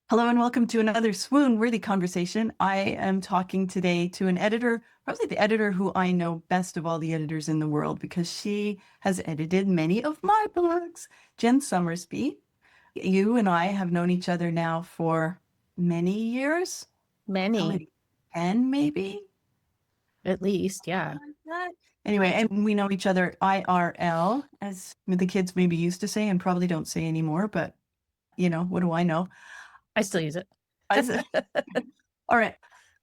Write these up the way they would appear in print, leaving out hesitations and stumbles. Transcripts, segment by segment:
Hello and welcome to another swoon-worthy conversation. I am talking today to an editor, probably the editor who I know best of all the editors in the world because she has edited many of my books, Jen Summersby. You and I have known each other now for many years. How Many, many? 10 maybe? at least, yeah. Something like that. Anyway, and we know each other IRL, as the kids maybe used to say and probably don't say anymore, but what do I know? I still use it. I, All right.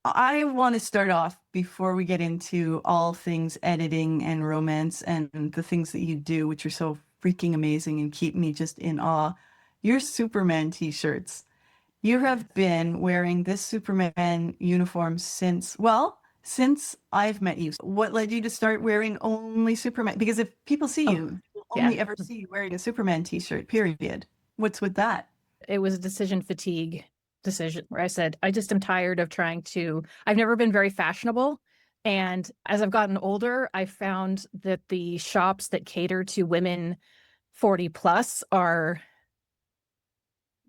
I want to start off before we get into all things editing and romance and the things that you do, which are so freaking amazing and keep me just in awe. Your Superman t-shirts. You have been wearing this Superman uniform since I've met you. What led you to start wearing only Superman? Because if people see Oh, you, they'll yeah. only ever see you wearing a Superman t-shirt, period. What's with that? It was a decision fatigue decision where I said, I just am tired of I've never been very fashionable. And as I've gotten older, I found that the shops that cater to women 40 plus are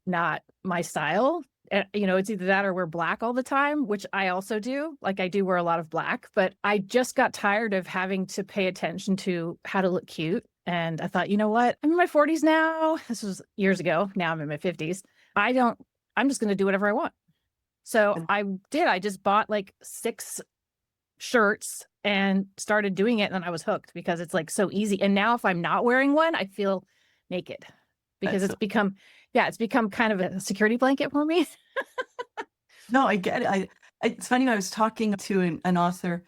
not my style. It's either that or wear black all the time, which I also do. Like I do wear a lot of black, but I just got tired of having to pay attention to how to look cute. And I thought, you know what? I'm in my 40s now. This was years ago. Now I'm in my 50s. I'm just going to do whatever I want. So I did. I just bought like 6 shirts and started doing it. And then I was hooked because it's like so easy. And now if I'm not wearing one, I feel naked because That's it's become kind of a security blanket for me. No, I get it. It's funny. I was talking to an author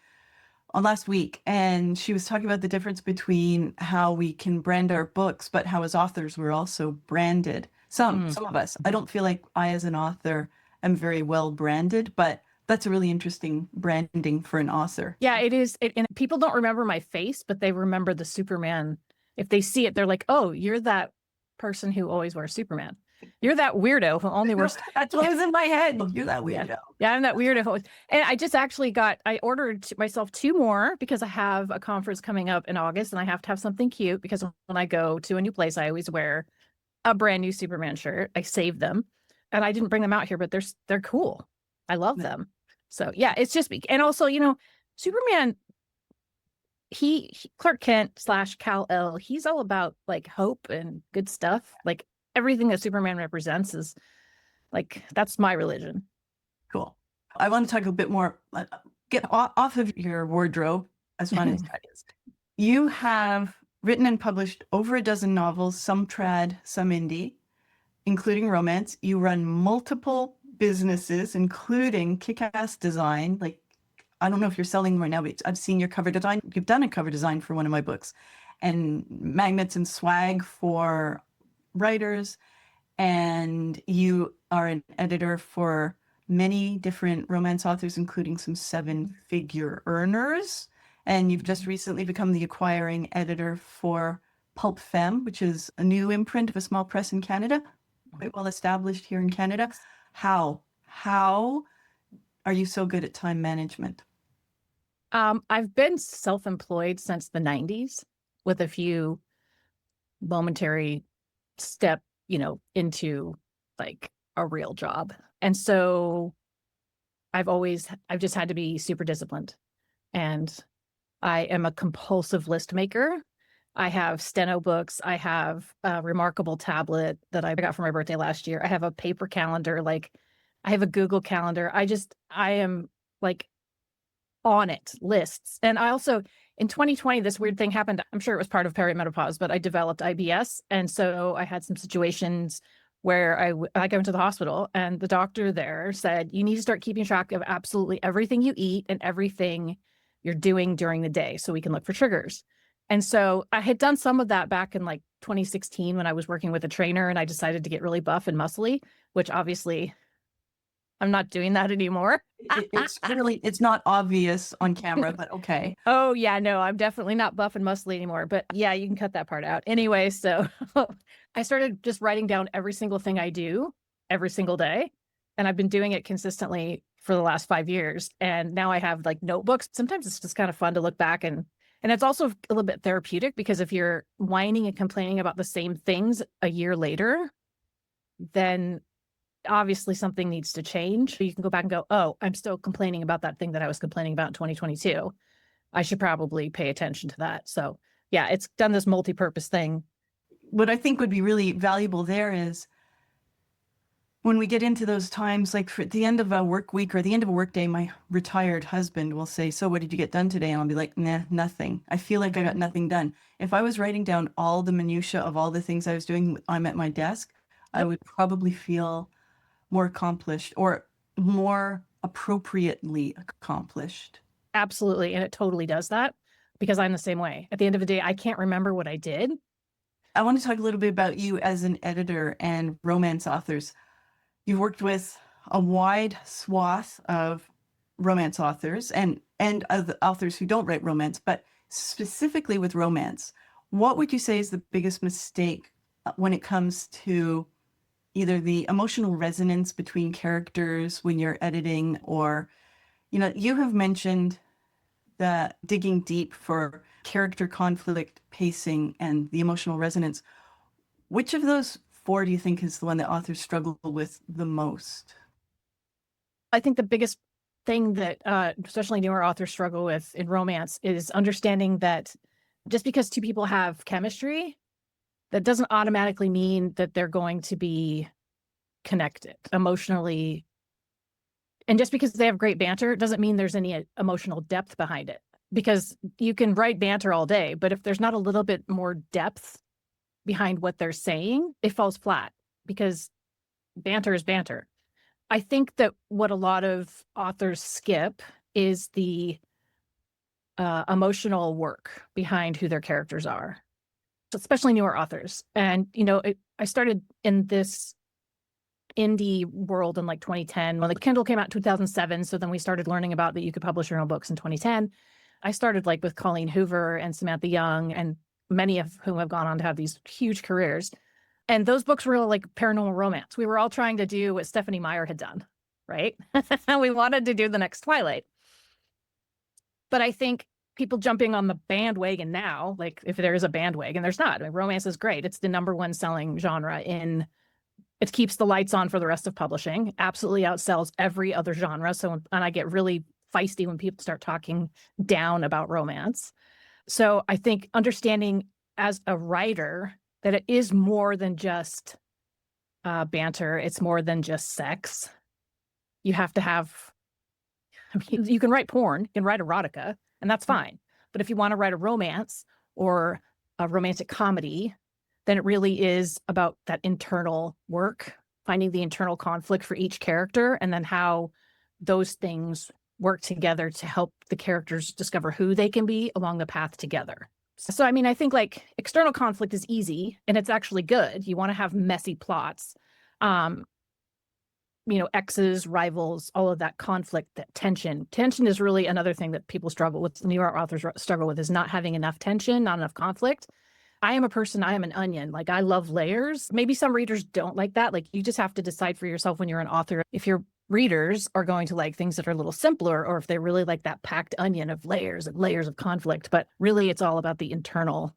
on last week, and she was talking about the difference between how we can brand our books, but how as authors we're also branded. Some of us. I don't feel like I, as an author, am very well branded, but that's a really interesting branding for an author. Yeah, it is. And people don't remember my face, but they remember the Superman. If they see it, they're like, oh, you're that person who always wears Superman. You're that weirdo who only wears. That's what was in my head. You're that Yeah. weirdo. Yeah, I'm that weirdo. And I just actually I ordered myself 2 more because I have a conference coming up in August and I have to have something cute because when I go to a new place, I always wear a brand new Superman shirt. I save them and I didn't bring them out here, but they're cool. I love them. So yeah, it's just me. And also, Superman, Clark Kent / Kal-El, he's all about like hope and good stuff. Like everything that Superman represents is like, that's my religion. Cool. I want to talk a bit more, get off of your wardrobe, as fun as that is. You have written and published over a dozen novels, some trad, some indie, including romance. You run multiple businesses, including kick-ass design. Like, I don't know if you're selling them right now, but I've seen your cover design. You've done a cover design for one of my books, and magnets and swag for writers. And you are an editor for many different romance authors, including some seven-figure earners. And you've just recently become the acquiring editor for Pulp Femme, which is a new imprint of a small press in Canada, quite well established here in Canada. How are you so good at time management? I've been self-employed since the 90s with a few momentary step, into like a real job. And so I've just had to be super disciplined. And I am a compulsive list maker. I have steno books. I have a remarkable tablet that I got for my birthday last year. I have a paper calendar. Like I have a Google calendar. I am like on it, lists. And I also, in 2020, this weird thing happened. I'm sure it was part of perimenopause, but I developed IBS. And so I had some situations where I went to the hospital and the doctor there said, you need to start keeping track of absolutely everything you eat and everything you're doing during the day so we can look for triggers. And so I had done some of that back in like 2016 when I was working with a trainer and I decided to get really buff and muscly, which obviously I'm not doing that anymore. It's not obvious on camera, but okay. Oh yeah, no, I'm definitely not buff and muscly anymore, but yeah, you can cut that part out. Anyway, so I started just writing down every single thing I do every single day. And I've been doing it consistently for the last 5 years. And now I have like notebooks. Sometimes it's just kind of fun to look back and it's also a little bit therapeutic because if you're whining and complaining about the same things a year later, then obviously something needs to change. You can go back and go, oh, I'm still complaining about that thing that I was complaining about in 2022. I should probably pay attention to that. So yeah, it's done this multi-purpose thing. What I think would be really valuable there is when we get into those times, like for the end of a work week or the end of a work day, my retired husband will say, so what did you get done today? And I'll be like, nah, nothing. I feel like I got nothing done. If I was writing down all the minutia of all the things I was doing, I'm at my desk, I would probably feel more accomplished or more appropriately accomplished. Absolutely. And it totally does that because I'm the same way. At the end of the day, I can't remember what I did. I want to talk a little bit about you as an editor and romance authors. You've worked with a wide swath of romance authors and other authors who don't write romance, but specifically with romance. What would you say is the biggest mistake when it comes to either the emotional resonance between characters when you're editing, or, you have mentioned the digging deep for character conflict, pacing, and the emotional resonance. Which of those four do you think is the one that authors struggle with the most? I think the biggest thing that especially newer authors struggle with in romance is understanding that just because two people have chemistry, that doesn't automatically mean that they're going to be connected emotionally. And just because they have great banter doesn't mean there's any emotional depth behind it. Because you can write banter all day, but if there's not a little bit more depth behind what they're saying, it falls flat because banter is banter. I think that what a lot of authors skip is the emotional work behind who their characters are, especially newer authors. And, I started in this indie world in like 2010 when the Kindle came out in 2007. So then we started learning about that you could publish your own books in 2010. I started like with Colleen Hoover and Samantha Young, and many of whom have gone on to have these huge careers. And those books were like paranormal romance. We were all trying to do what Stephanie Meyer had done, right? We wanted to do the next Twilight. But I think people jumping on the bandwagon now, like if there is a bandwagon, there's not. I mean, romance is great. It's the #1 selling genre it keeps the lights on for the rest of publishing, absolutely outsells every other genre. So, and I get really feisty when people start talking down about romance. So I think understanding as a writer that it is more than just banter. It's more than just sex. You have to have, you can write porn, you can write erotica, and that's fine. But if you want to write a romance or a romantic comedy, then it really is about that internal work, finding the internal conflict for each character, and then how those things work together to help the characters discover who they can be along the path together. So, I mean, I think like external conflict is easy and it's actually good. You want to have messy plots, exes, rivals, all of that conflict, that tension. Tension is really another thing that people struggle with. Newer authors struggle with is not having enough tension, not enough conflict. I am an onion. Like I love layers. Maybe some readers don't like that. Like you just have to decide for yourself when you're an author, if your readers are going to like things that are a little simpler, or if they really like that packed onion of layers and layers of conflict. But really it's all about the internal,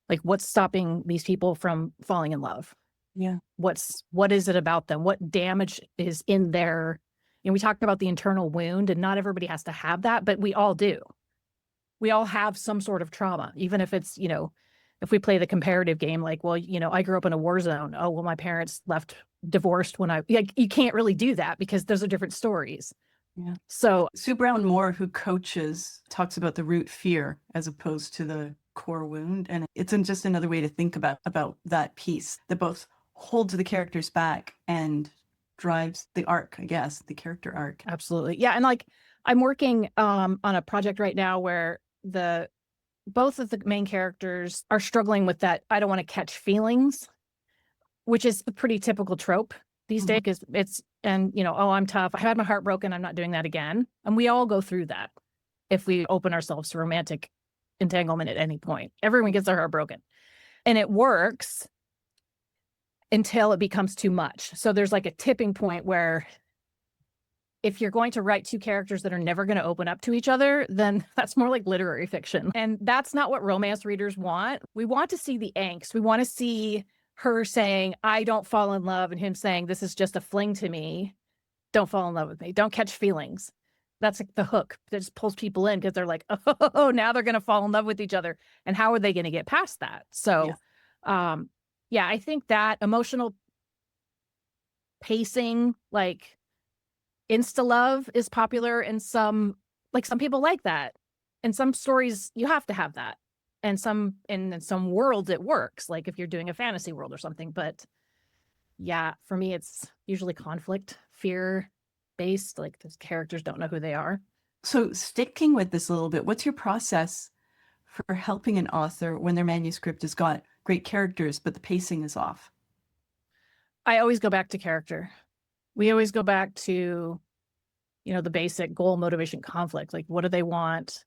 like what's stopping these people from falling in love? Yeah. What is it about them? What damage is in their, we talked about the internal wound, and not everybody has to have that, but we all do. We all have some sort of trauma, even if it's, if we play the comparative game, like, well, I grew up in a war zone. Oh, well, my parents left divorced when you can't really do that because those are different stories. Yeah. So Sue Brown Moore, who coaches, talks about the root fear as opposed to the core wound. And it's just another way to think about that piece that both holds the characters back and drives the arc, I guess, the character arc. Absolutely. Yeah. And like I'm working on a project right now where both of the main characters are struggling with that I don't want to catch feelings, which is a pretty typical trope these days. It's oh, I'm tough. I had my heart broken. I'm not doing that again. And we all go through that if we open ourselves to romantic entanglement at any point. Everyone gets their heart broken. And it works until it becomes too much. So there's like a tipping point where if you're going to write two characters that are never going to open up to each other, then that's more like literary fiction. And that's not what romance readers want. We want to see the angst. We want to see her saying, I don't fall in love, and him saying, this is just a fling to me. Don't fall in love with me. Don't catch feelings. That's like the hook that just pulls people in because they're like, oh, now they're going to fall in love with each other. And how are they going to get past that? Yeah. So, yeah, I think that emotional pacing, like insta love, is popular in some, like some people like that. In some stories, you have to have that. And in some worlds, it works. Like if you're doing a fantasy world or something. But yeah, for me, it's usually conflict, fear based. Like those characters don't know who they are. So sticking with this a little bit, what's your process for helping an author when their manuscript has got great characters, but the pacing is off? I always go back to character. We always go back to, the basic goal, motivation, conflict. Like, what do they want?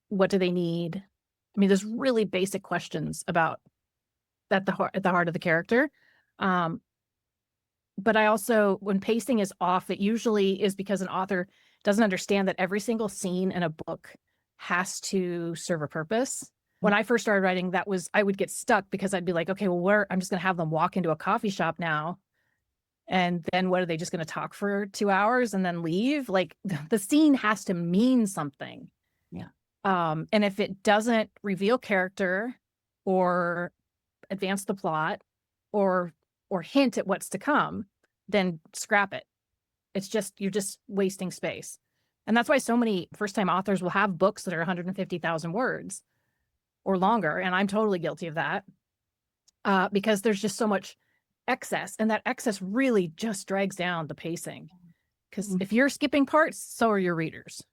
What do they need? I mean, there's really basic questions about at the heart of the character. Um, but I also, when pacing is off, it usually is because an author doesn't understand that every single scene in a book has to serve a purpose. When I first started writing, I would get stuck because I'd be like, okay, well, I'm just going to have them walk into a coffee shop now. And then what are they just going to talk for 2 hours and then leave? Like the scene has to mean something. Yeah. And if it doesn't reveal character or advance the plot or hint at what's to come, then scrap it. You're just wasting space. And that's why so many first-time authors will have books that are 150,000 words or longer. And I'm totally guilty of that because there's just so much excess. And that excess really just drags down the pacing. Because if you're skipping parts, so are your readers.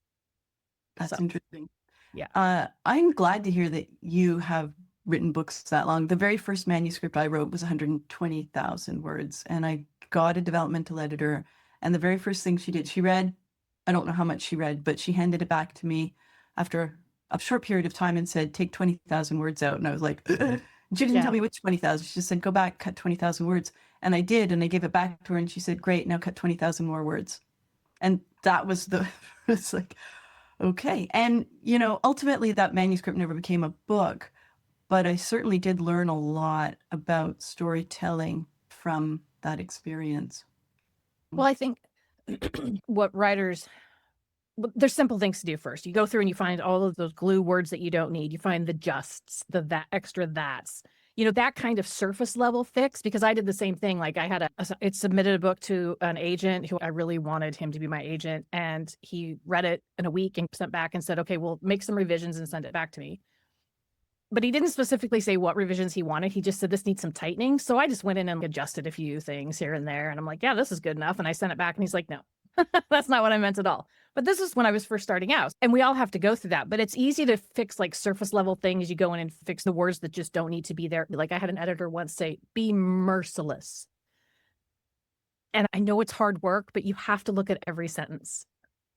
That's interesting. Yeah. I'm glad to hear that you have written books that long. The very first manuscript I wrote was 120,000 words, and I got a developmental editor. And the very first thing she did, she read, I don't know how much she read, but she handed it back to me after a short period of time and said, take 20,000 words out. And I was like, ugh. She didn't tell me which 20,000. She just said, go back, cut 20,000 words. And I did, and I gave it back to her, and she said, great, now cut 20,000 more words. And that was it's like, okay. And, ultimately that manuscript never became a book, but I certainly did learn a lot about storytelling from that experience. Well, I think what writers, there's simple things to do first. You go through and you find all of those glue words that you don't need. You find the justs, the that extra that's, that kind of surface level fix, because I did the same thing. Like it submitted a book to an agent who I really wanted him to be my agent. And he read it in a week and sent back and said, okay, well, make some revisions and send it back to me. But he didn't specifically say what revisions he wanted. He just said, this needs some tightening. So I just went in and adjusted a few things here and there. And I'm like, yeah, this is good enough. And I sent it back and he's like, no, that's not what I meant at all. But this is when I was first starting out. And we all have to go through that. But it's easy to fix like surface level things. You go in and fix the words that just don't need to be there. Like I had an editor once say, be merciless. And I know it's hard work, but you have to look at every sentence.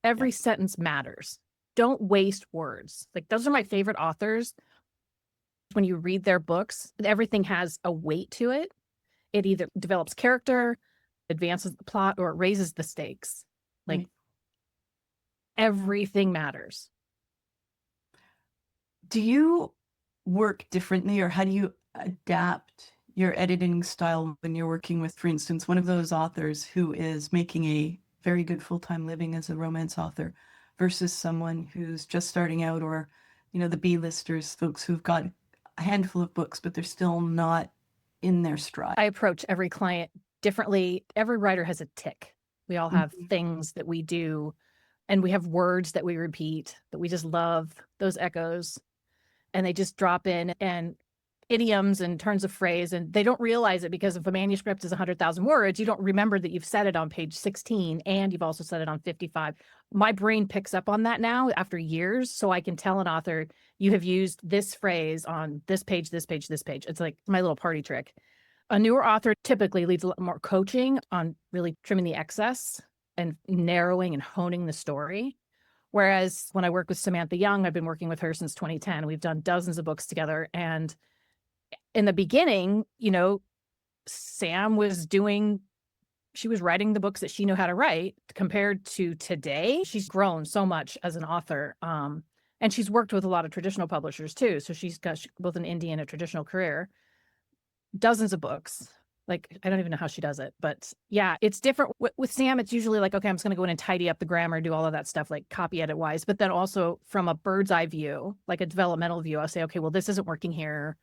Every sentence matters. Don't waste words. Like those are my favorite authors. When you read their books, everything has a weight to it. It either develops character, advances the plot, or it raises the stakes. Like everything matters. Do you work differently, or how do you adapt your editing style when you're working with, for instance, one of those authors who is making a very good full-time living as a romance author versus someone who's just starting out, or, the B-listers, folks who've got a handful of books, but they're still not in their stride? I approach every client differently. Every writer has a tick. We all have things that we do, and we have words that we repeat that we just love, those echoes, and they just drop in, and idioms and turns of phrase, and they don't realize it because if a manuscript is 100,000 words, you don't remember that you've said it on page 16 and you've also said it on 55. My brain picks up on that now after years, so I can tell an author, you have used this phrase on this page, this page, this page. It's like my little party trick. A newer author typically leads a lot more coaching on really trimming the excess and narrowing and honing the story. Whereas when I work with Samantha Young, I've been working with her since 2010. We've done dozens of books together, and in the beginning, Sam was writing the books that she knew how to write. Compared to today, she's grown so much as an author. And she's worked with a lot of traditional publishers too. So she's got both an indie and a traditional career. dozens of books. Like, I don't even know how she does it, but yeah, it's different. With Sam, it's usually like, okay, I'm just going to go in and tidy up the grammar, do all of that stuff, like copy edit wise. But then also from a bird's eye view, like a developmental view, I'll say, okay, well, this isn't working here.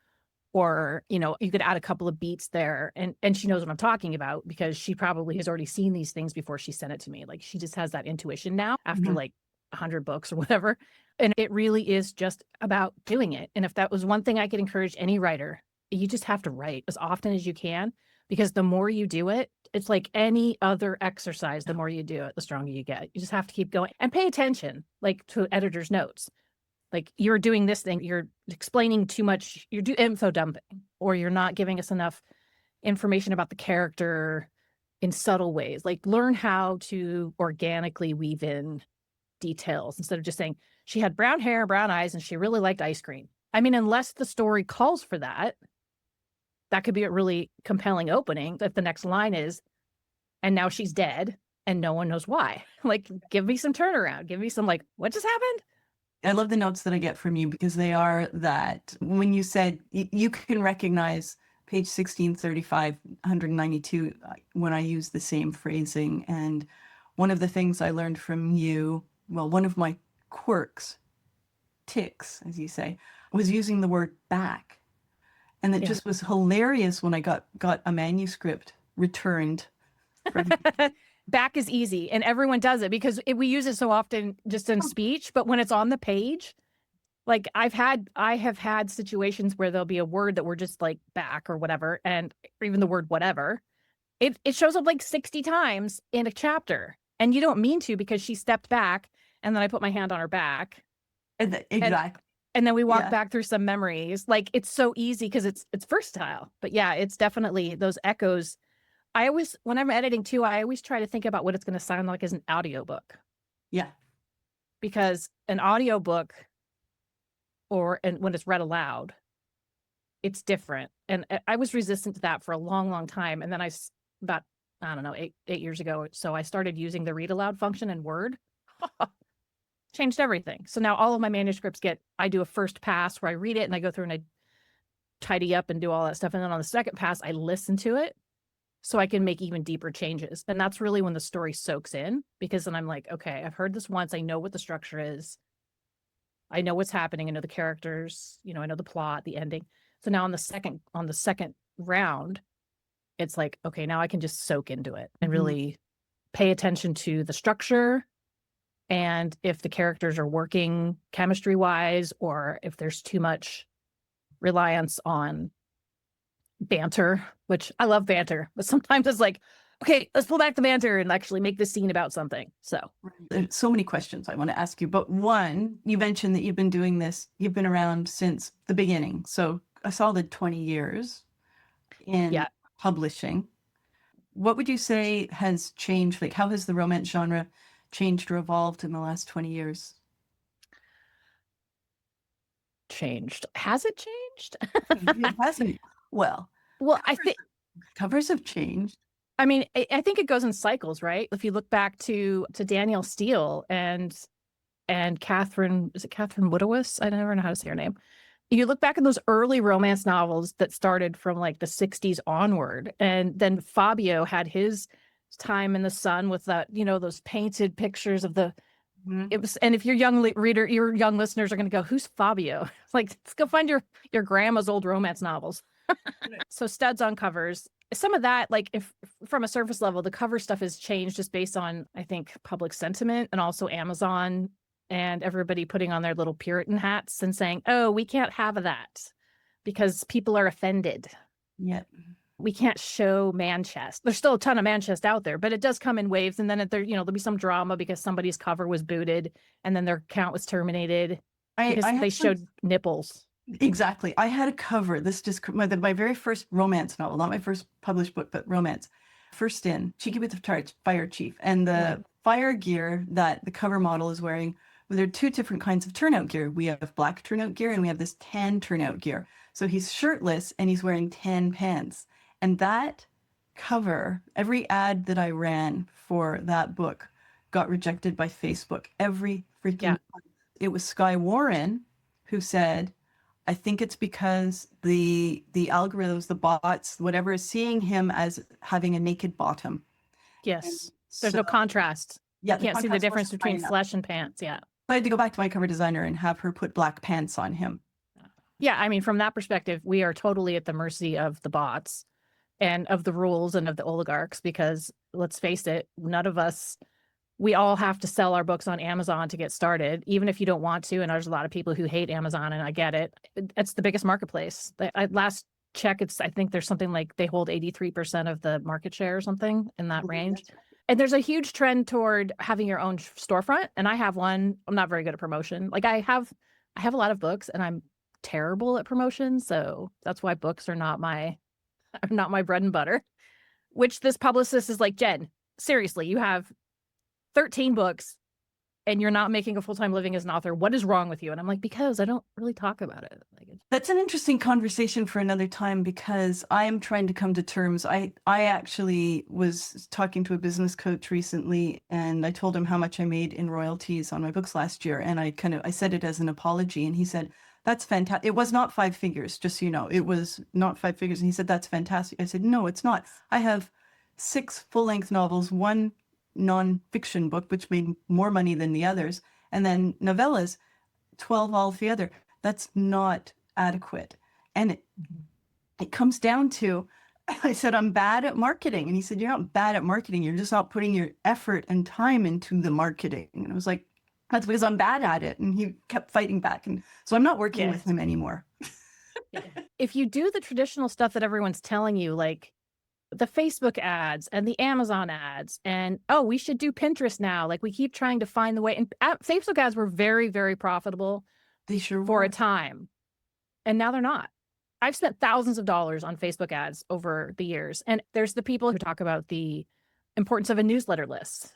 Or, you could add a couple of beats there. And she knows what I'm talking about because she probably has already seen these things before she sent it to me. Like she just has that intuition now after Mhm. like 100 books or whatever. And it really is just about doing it. And if that was one thing I could encourage any writer, you just have to write as often as you can, because the more you do it, it's like any other exercise. The more you do it, the stronger you get. You just have to keep going and pay attention, like to editor's notes. Like you're doing this thing, you're explaining too much, you're info dumping, or you're not giving us enough information about the character in subtle ways. Like learn how to organically weave in details instead of just saying she had brown hair, brown eyes, and she really liked ice cream. I mean, unless the story calls for that, that could be a really compelling opening. If the next line is, and now she's dead and no one knows why. Like, give me some turnaround. Give me some, like, what just happened? I love the notes that I get from you because they are that when you said you can recognize page 1635, 192, when I use the same phrasing. And one of the things I learned from you, well, one of my quirks, ticks, as you say, was using the word back. And it Yeah. just was hilarious when I got a manuscript returned from Back is easy and everyone does it because we use it so often just in speech, but when it's on the page, like I have had situations where there'll be a word that we're just like back or whatever, and or even the word whatever, it shows up like 60 times in a chapter. And you don't mean to because she stepped back and then I put my hand on her back and exactly. and then we walk Yeah. back through some memories. Like it's so easy because it's versatile. But yeah, it's definitely those echoes. I always, when I'm editing too, I always try to think about what it's going to sound like as an audiobook, Yeah. because an audiobook and when it's read aloud, it's different. And I was resistant to that for a long, long time. And then about, I don't know, 8 years ago. So I started using the read aloud function in Word, changed everything. So now all of my manuscripts I do a first pass where I read it and I go through and I tidy up and do all that stuff. And then on the second pass, I listen to it so I can make even deeper changes. And that's really when the story soaks in, because then I'm like, okay, I've heard this once. I know what the structure is. I know what's happening. I know the characters, I know the plot, the ending. So now on the second round, it's like, okay, now I can just soak into it and Mhm. really pay attention to the structure. And if the characters are working chemistry wise, or if there's too much reliance on banter, which I love banter, but sometimes it's like, okay, let's pull back the banter and actually make this scene about something. So There's so many questions I want to ask you, but one, you mentioned that you've been doing this, you've been around since the beginning. So a solid 20 years in yeah, publishing. What would you say has changed? Like, how has the romance genre changed or evolved in the last 20 years? changed. Has it changed? It hasn't. Well, Well, I covers, think, covers have changed. I mean, I think it goes in cycles, right? If you look back to Danielle Steele and Catherine, is it Catherine Woodowis? I never know how to say her name. You look back at those early romance novels that started from like the 60s onward, and then Fabio had his time in the sun with that, those painted pictures of the Mhm. it was. And if your young reader, your young listeners are going to go, who's Fabio? It's like, let's go find your grandma's old romance novels. So studs on covers, some of that, like if from a surface level, the cover stuff has changed just based on, I think, public sentiment, and also Amazon and everybody putting on their little Puritan hats and saying, oh, we can't have that because people are offended. Yeah. We can't show man chest. There's still a ton of man chest out there, but it does come in waves. And then there'll be some drama because somebody's cover was booted and then their account was terminated I because had they some, showed nipples. exactly. I had a cover. This just my very first romance novel, not my first published book, but romance. First in, Cheeky with the Fire Chief. And Right. the fire gear that the cover model is wearing, well, there are two different kinds of turnout gear. We have black turnout gear and we have this tan turnout gear. So he's shirtless and he's wearing tan pants. And that cover, every ad that I ran for that book got rejected by Facebook. Every Yeah. freaking, it was Sky Warren who said, I think it's because the algorithms, the bots, whatever, is seeing him as having a naked bottom. And Yes. There's so no contrast. yeah, You the can't see the contrast difference wasn't high between enough. flesh and pants. Yeah. I had to go back to my cover designer and have her put black pants on him. Yeah. I mean, from that perspective, we are totally at the mercy of the bots and of the rules and of the oligarchs, because let's face it, none of us, we all have to sell our books on Amazon to get started, even if you don't want to. And there's a lot of people who hate Amazon, and I get it. It's the biggest marketplace. Last check, I think there's something like they hold 83% of the market share or something in that range. That's right. And there's a huge trend toward having your own storefront. And I have one. I'm not very good at promotion. Like I have a lot of books, and I'm terrible at promotion. So that's why books are not my bread and butter. Which this publicist is like, Jen, seriously, you have 13 books and you're not making a full-time living as an author. What is wrong with you? And I'm like, because I don't really talk about it. Like, That's an interesting conversation for another time, because I am trying to come to terms. I actually was talking to a business coach recently, and I told him how much I made in royalties on my books last year. And I said it as an apology, and he said, that's fantastic. It was not 5 figures, just so you know, it was not 5 figures. And he said, that's fantastic. I said, no, it's not. I have 6 full-length novels, 1 nonfiction book, which made more money than the others, and then novellas, 12 altogether. That's not adequate. And it comes down to, I said, I'm bad at marketing. And he said, you're not bad at marketing. You're just not putting your effort and time into the marketing. And I was like, that's because I'm bad at it. And he kept fighting back. And so I'm not working with him anymore. if you do the traditional stuff that everyone's telling you, like the Facebook ads and the Amazon ads, and oh, we should do Pinterest now. Like we keep trying to find the way. And Facebook ads were very, very profitable They sure for were. a time. And now they're not. I've spent thousands of dollars on Facebook ads over the years. And there's the people who talk about the importance of a newsletter list.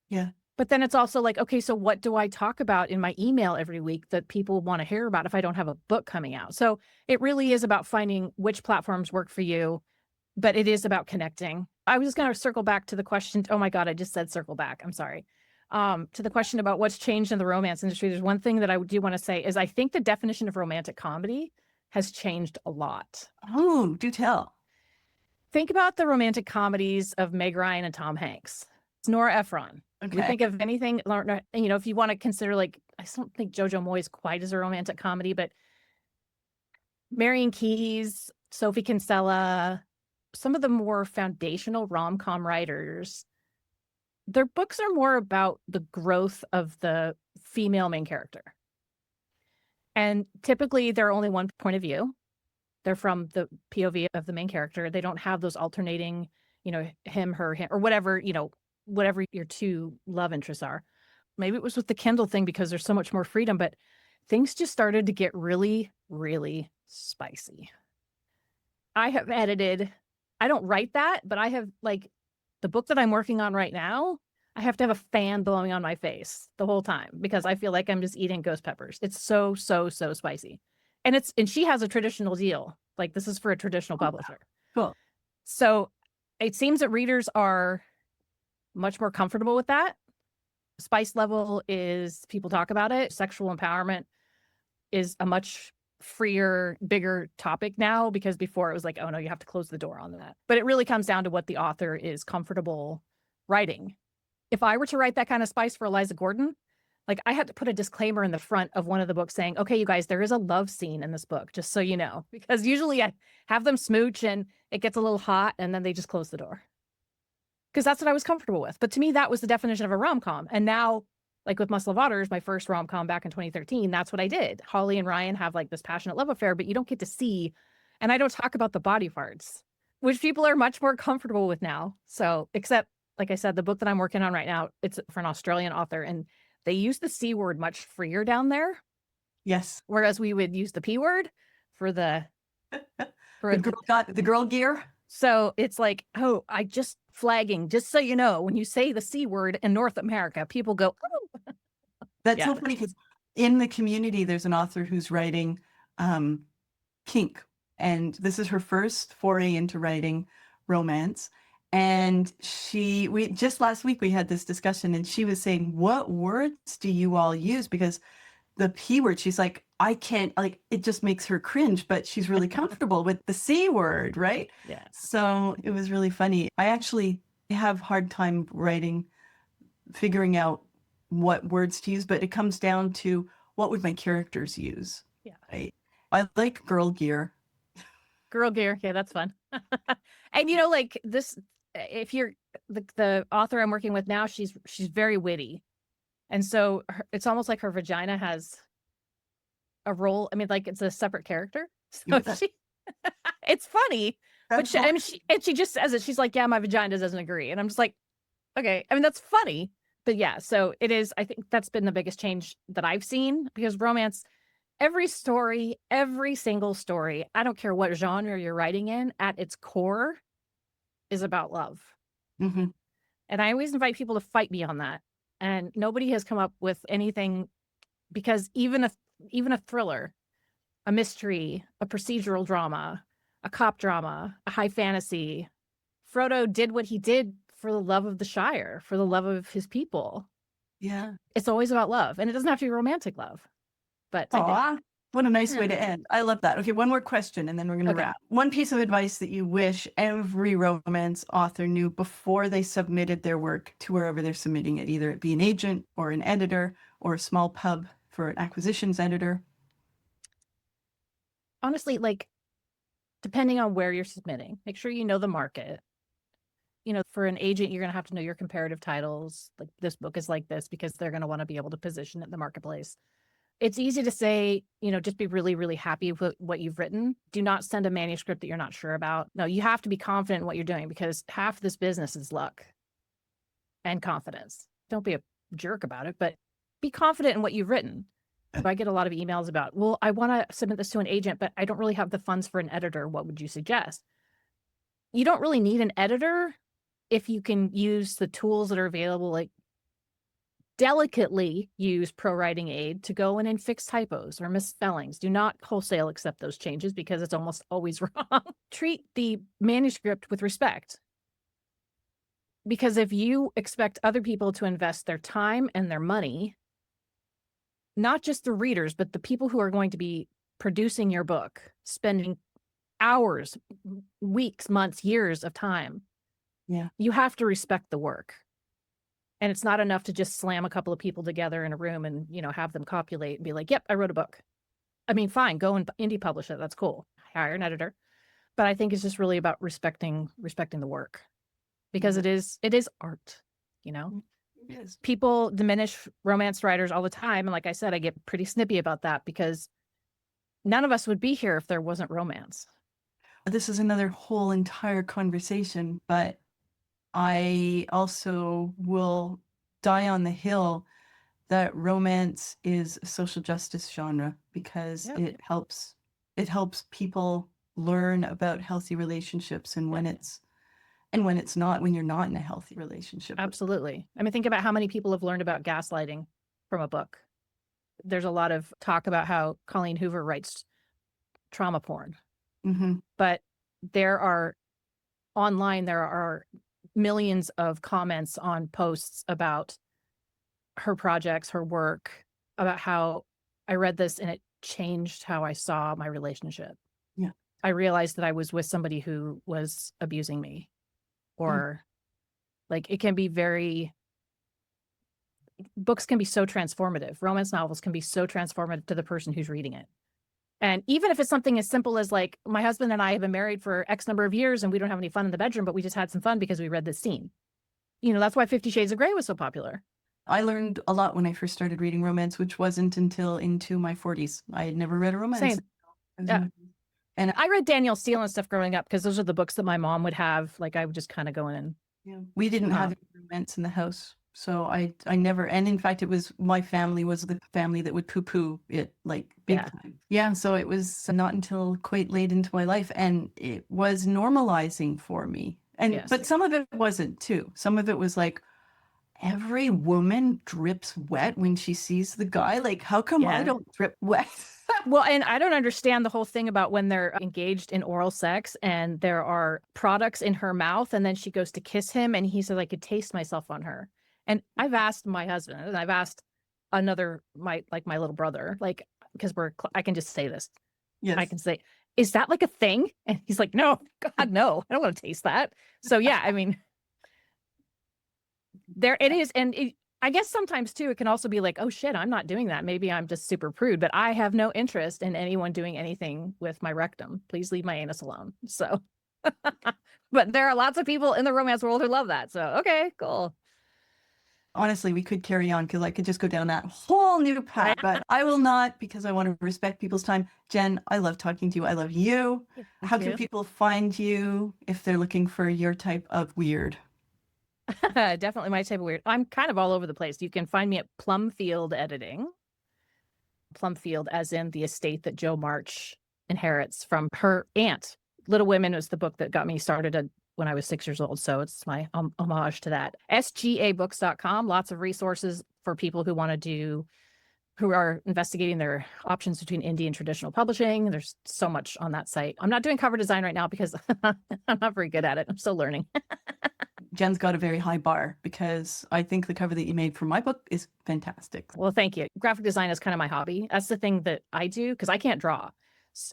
Yeah. But then it's also like, okay, so what do I talk about in my email every week that people want to hear about if I don't have a book coming out? So it really is about finding which platforms work for you, but it is about connecting. I was just going to circle back to the question. Oh my God, I just said circle back. I'm sorry. To the question about what's changed in the romance industry. There's one thing that I do want to say is I think the definition of romantic comedy has changed a lot. Oh, do tell. Think about the romantic comedies of Meg Ryan and Tom Hanks. It's Nora Ephron. Okay. We think of anything, you know, if you want to consider, like, I don't think Jojo Moyes quite as a romantic comedy, but Marion Keyes, Sophie Kinsella, some of the more foundational rom-com writers, their books are more about the growth of the female main character. And typically they're only one point of view. They're from the POV of the main character. They don't have those alternating, you know, him, her, him, or whatever, you know, whatever your two love interests are. Maybe it was with the Kindle thing because there's so much more freedom, but things just started to get really, really spicy. I have edited, I don't write that, but I have, like, the book that I'm working on right now, I have to have a fan blowing on my face the whole time because I feel like I'm just eating ghost peppers. It's so, so, so spicy. And she has a traditional deal. Like, this is for a traditional publisher. Cool. So it seems that readers are much more comfortable with that. Spice level is, people talk about it. Sexual empowerment is a much freer, bigger topic now, because before it was like, oh no, you have to close the door on that. But it really comes down to what the author is comfortable writing. If I were to write that kind of spice for Eliza Gordon, like, I had to put a disclaimer in the front of one of the books saying, okay, you guys, there is a love scene in this book, just so you know, because usually I have them smooch and it gets a little hot and then they just close the door. Because that's what I was comfortable with. But to me, that was the definition of a rom-com. And now, like with Muscle of Otters, my first rom-com back in 2013, that's what I did. Holly and Ryan have like this passionate love affair, but you don't get to see, and I don't talk about the body parts, which people are much more comfortable with now. So, except, like I said, the book that I'm working on right now, it's for an Australian author, and they use the C word much freer down there. Yes. Whereas we would use the P word for the the girl gear. So it's like, oh, I just flagging, just so you know, when you say the C word in North America, people go, oh. That's so funny, because in the community, there's an author who's writing kink. And this is her first foray into writing romance. And we just last week, we had this discussion, and she was saying, what words do you all use? Because the P word, she's like, I can't, like, it just makes her cringe, but she's really comfortable with the C word, right? Yeah. So it was really funny. I actually have hard time figuring out what words to use, but it comes down to what would my characters use, Yeah. right? I like girl gear. Girl gear. Yeah, that's fun. And like this, if you're the author I'm working with now, she's very witty. And so it's almost like her vagina has a role. I mean, like it's a separate character. You know, So it's funny, but that's I mean, she just says it. She's like, yeah, my vagina doesn't agree. And I'm just like, okay. I mean, that's funny, but yeah, so it is. I think that's been the biggest change that I've seen because romance, every story, every single story, I don't care what genre you're writing in, at its core is about love. hmm And I always invite people to fight me on that. And nobody has come up with anything because even a thriller, a mystery, a procedural drama, a cop drama, a high fantasy, Frodo did what he did for the love of the Shire, for the love of his people. Yeah. It's always about love, and it doesn't have to be romantic love. But Aw, what a nice way yeah. to end. I love that. Okay, one more question and then we're going to Okay. wrap. One piece of advice that you wish every romance author knew before they submitted their work to wherever they're submitting it, either it be an agent or an editor or a small pub for an acquisitions editor. Honestly, like depending on where you're submitting, make sure you know the market. For an agent, you're going to have to know your comparative titles. Like this book is like this because they're going to want to be able to position it in the marketplace. It's easy to say, just be really, really happy with what you've written. Do not send a manuscript that you're not sure about. No, you have to be confident in what you're doing because half this business is luck and confidence. Don't be a jerk about it, but be confident in what you've written. I get a lot of emails about, well, I want to submit this to an agent, but I don't really have the funds for an editor. What would you suggest? You don't really need an editor if you can use the tools that are available, like delicately use Pro Writing Aid to go in and fix typos or misspellings. Do not wholesale accept those changes because it's almost always wrong. Treat the manuscript with respect. Because if you expect other people to invest their time and their money, not just the readers, but the people who are going to be producing your book, spending hours, weeks, months, years of time, Yeah. you have to respect the work. And it's not enough to just slam a couple of people together in a room and, have them copulate and be like, yep, I wrote a book. I mean, fine, go and indie publish it. That's cool. Hire an editor. But I think it's just really about respecting the work because Yeah. it is art, Yes. People diminish romance writers all the time. And like I said, I get pretty snippy about that because none of us would be here if there wasn't romance. This is another whole entire conversation, but I also will die on the hill that romance is a social justice genre because Yep. it helps people learn about healthy relationships and when Yep. it's not, when you're not in a healthy relationship. Absolutely. I mean, think about how many people have learned about gaslighting from a book. There's a lot of talk about how Colleen Hoover writes trauma porn, Mm-hmm. but there are millions of comments on posts about her projects, her work, about how I read this and it changed how I saw my relationship. Yeah. I realized that I was with somebody who was abusing me, or like it can be books can be so transformative. Romance novels can be so transformative to the person who's reading it. And even if it's something as simple as like, my husband and I have been married for X number of years and we don't have any fun in the bedroom, but we just had some fun because we read this scene. That's why 50 Shades of Grey was so popular. I learned a lot when I first started reading romance, which wasn't until into my 40s. I had never read a romance. Same. Yeah. And I read Danielle Steele and stuff growing up because those are the books that my mom would have. Like I would just kind of go in and we didn't have any romance in the house. So I never, and in fact, my family was the family that would poo-poo it like big time. Yeah. So it was not until quite late into my life and it was normalizing for me. And, but some of it wasn't too. Some of it was like, every woman drips wet when she sees the guy. Like, how come I don't drip wet? Well, and I don't understand the whole thing about when they're engaged in oral sex and there are products in her mouth and then she goes to kiss him and he says, I could taste myself on her. And I've asked my husband and I've asked my little brother, like, because I can just say this. Yes. I can say, is that like a thing? And he's like, no, God, no, I don't want to taste that. So yeah, I mean, there it is. And I guess sometimes too, it can also be like, oh shit, I'm not doing that. Maybe I'm just super prude, but I have no interest in anyone doing anything with my rectum. Please leave my anus alone. So, but there are lots of people in the romance world who love that. So, okay, cool. Honestly, we could carry on because I could just go down that whole new path, but I will not because I want to respect people's time. Jen, I love talking to you. I love you. Yeah, How can people find you if they're looking for your type of weird? Definitely my type of weird. I'm kind of all over the place. You can find me at Plumfield Editing. Plumfield, as in the estate that Jo March inherits from her aunt. Little Women was the book that got me started when I was 6 years old. So it's my homage to that. sgabooks.com. Lots of resources for people who who are investigating their options between indie and traditional publishing. There's so much on that site. I'm not doing cover design right now because I'm not very good at it. I'm still learning. Jen's got a very high bar because I think the cover that you made for my book is fantastic. Well, thank you. Graphic design is kind of my hobby. That's the thing that I do because I can't draw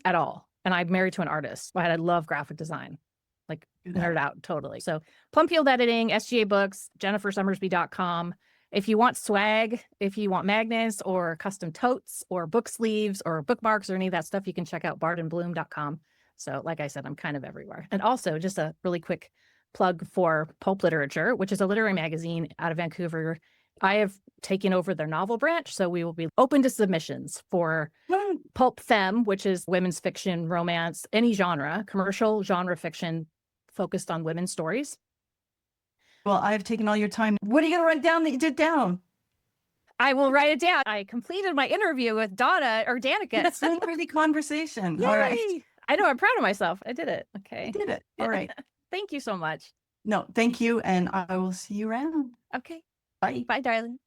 at all. And I'm married to an artist, but I love graphic design, like nerd out totally. So Plumfield Editing, SGA Books, jennifersummersby.com. If you want swag, if you want magnets or custom totes or book sleeves or bookmarks or any of that stuff, you can check out bardandbloom.com. So like I said, I'm kind of everywhere. And also just a really quick plug for Pulp Literature, which is a literary magazine out of Vancouver. I have taken over their novel branch, so we will be open to submissions for Pulp Femme, which is women's fiction, romance, any genre, commercial genre fiction focused on women's stories. Well, I've taken all your time. What are you going to write down that you did down? I will write it down. I completed my interview with Danica. That's a worthy conversation. Yay! All right. I know. I'm proud of myself. I did it. Okay. You did it. All right. Thank you so much. No, thank you. And I will see you around. Okay. Bye. Bye, darling.